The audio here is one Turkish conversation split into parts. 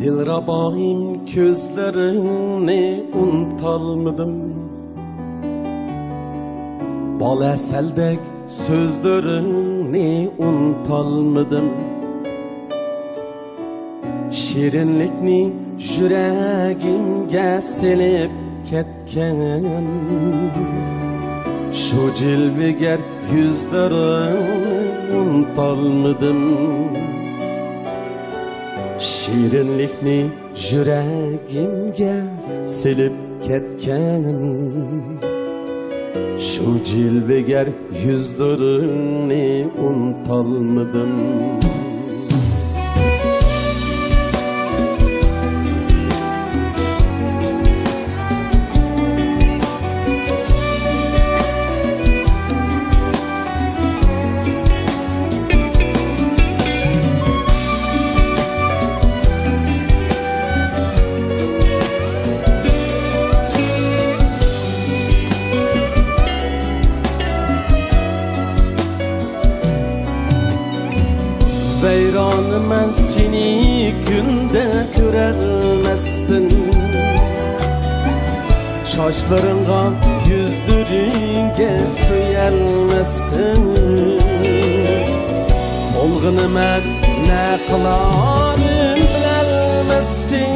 Dilrabahim közlerini unutalmadım. Bal eseldek sözlerini unutalmadım. Şirinlikni yüreğimge silip ketken, şu cilveger yüzlerini unutalmadım. Şirinlikni yüreğimge silip ketken, şu cilveger yüzlerini unutalmadım. Veyranı men seni günde görelmestin. Şaşlarınga yüzlürünge söyelmestin. Olğunu men ne kılarım bilelmestin.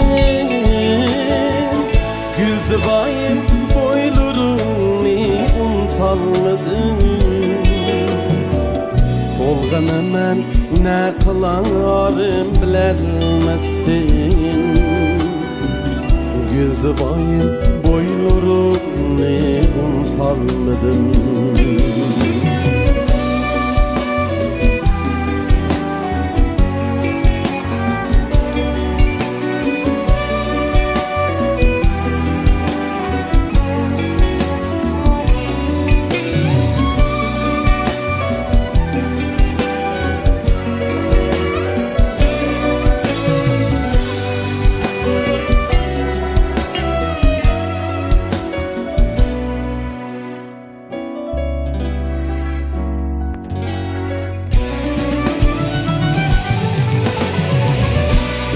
Gülzıbayım boylarını unutalmadın. Olğunu men ne kılarım bilelmestin. Gülzıbayım boylarını unutalmadım.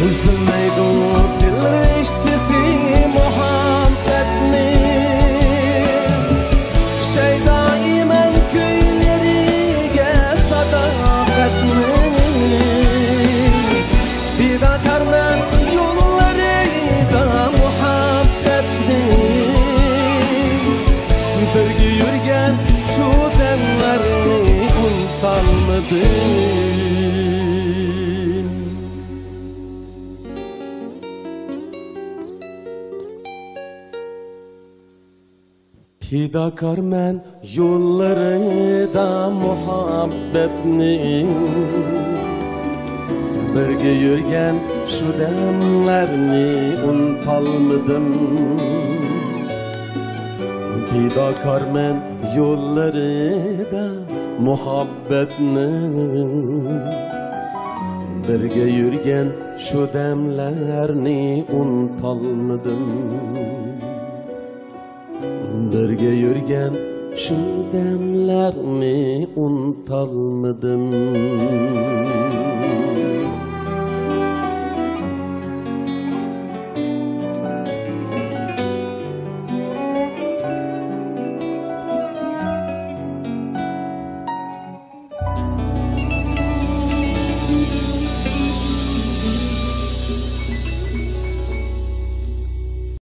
Üzülmeydu birleştisi muhabbetini. Şey daimen köyleriga sadakatini. Bidakarman yollarida muhabbetini. Birge yürgen şu demlerini unutalmadım. Fidakar men yollarida muhabbetni. Birge yürgen şu demlerini unutalmadım. Fidakar men yollarida muhabbetni. Birge yürgen şu demlerini unutalmadım. Birge yürgen şu demlerini unutalmadım.